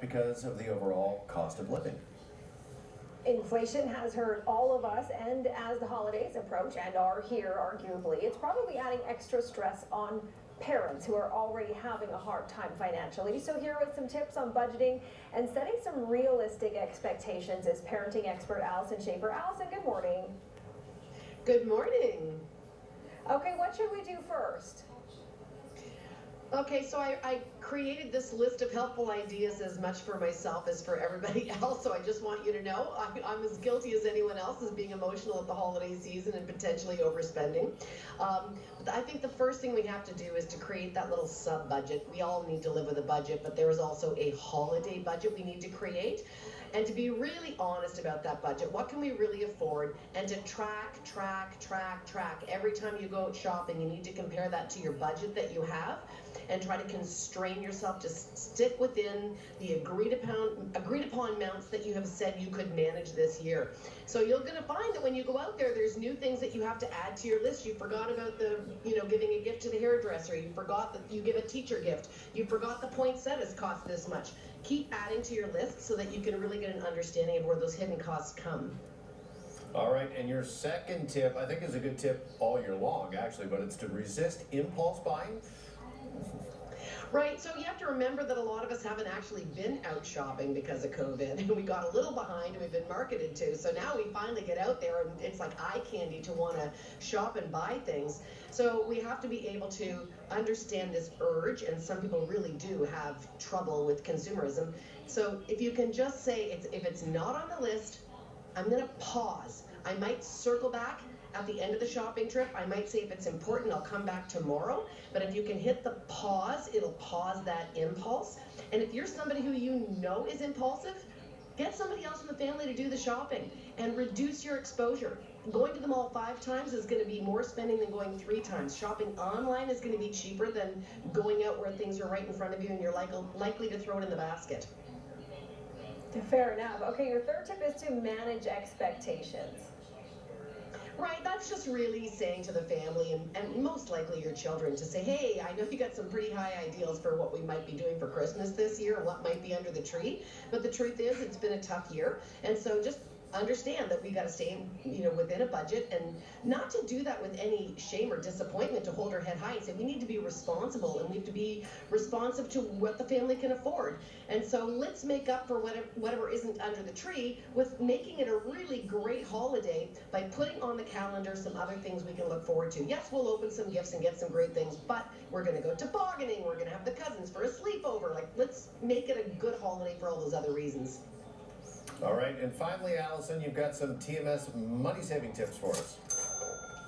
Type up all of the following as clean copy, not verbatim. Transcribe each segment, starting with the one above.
because of the overall cost of living. Inflation has hurt all of us, and as the holidays approach and are here, arguably, it's probably adding extra stress on parents who are already having a hard time financially. So here are some tips on budgeting and setting some realistic expectations is parenting expert Alyson Schafer. Alyson, good morning. Good morning. Okay, what should we do first? Okay, so I created this list of helpful ideas as much for myself as for everybody else. So I just want you to know I'm as guilty as anyone else as being emotional at the holiday season and potentially overspending. But I think the first thing we have to do is to create that little sub budget. We all need to live with a budget, but there is also a holiday budget we need to create. And to be really honest about that budget, what can we really afford? And to track. Every time you go out shopping, you need to compare that to your budget that you have and try to constrain yourself to stick within the agreed upon amounts that you have said you could manage this year. So you're going to find that when you go out there, there's new things that you have to add to your list. You forgot about giving a gift to the hairdresser. You forgot that you give a teacher gift. You forgot the poinsettias cost this much. Keep adding to your list so that you can really get an understanding of where those hidden costs come. All right, and your second tip, I think is a good tip all year long, actually, but it's to resist impulse buying. Right, so you have to remember that a lot of us haven't actually been out shopping because of COVID, and we got a little behind and we've been marketed to. So now we finally get out there and it's like eye candy to want to shop and buy things. So we have to be able to understand this urge, and some people really do have trouble with consumerism. So if you can just say, if it's not on the list, I'm going to pause. I might circle back at the end of the shopping trip. I might say if it's important, I'll come back tomorrow. But if you can hit the pause, it'll pause that impulse. And if you're somebody who you know is impulsive, get somebody else in the family to do the shopping and reduce your exposure. Going to the mall 5 times is going to be more spending than going 3 times. Shopping online is going to be cheaper than going out where things are right in front of you and you're likely to throw it in the basket. Fair enough. Okay, your third tip is to manage expectations. Right, that's just really saying to the family and most likely your children to say, hey, I know you got some pretty high ideals for what we might be doing for Christmas this year and what might be under the tree. But the truth is it's been a tough year. And so just understand that we got to stay, within a budget, and not to do that with any shame or disappointment, to hold our head high and say we need to be responsible and we have to be responsive to what the family can afford. And so let's make up for whatever isn't under the tree with making it a really great holiday by putting on the calendar some other things we can look forward to. Yes, we'll open some gifts and get some great things, but we're going to go tobogganing, we're going to have the cousins for a sleepover. Like, let's make it a good holiday for all those other reasons. All right, and finally, Alyson, you've got some TMS money-saving tips for us.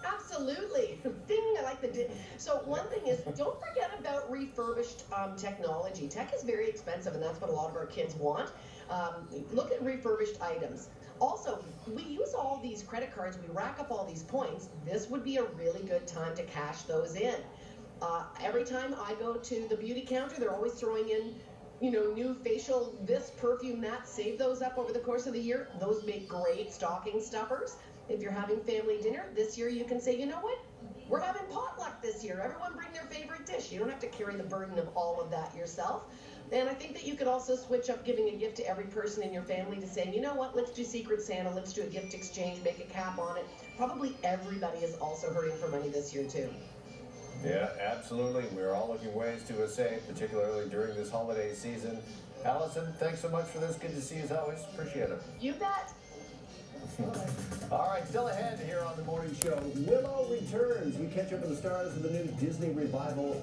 Absolutely. Ding, I like the ding. So one thing is, don't forget about refurbished technology. Tech is very expensive, and that's what a lot of our kids want. Look at refurbished items. Also, we use all these credit cards, we rack up all these points. This would be a really good time to cash those in. Every time I go to the beauty counter, they're always throwing in new facial, this, perfume, that. Save those up over the course of the year. Those make great stocking stuffers. If you're having family dinner this year, you can say, you know what? We're having potluck this year. Everyone bring their favorite dish. You don't have to carry the burden of all of that yourself. And I think that you could also switch up giving a gift to every person in your family to say, you know what, let's do Secret Santa, let's do a gift exchange, make a cap on it. Probably everybody is also hurting for money this year too. Yeah, absolutely. We're all looking ways to save, particularly during this holiday season. Alyson, thanks so much for this. Good to see you as always. Appreciate it. You bet. All right, still ahead here on The Morning Show. Willow returns. We catch up with the stars of the new Disney revival.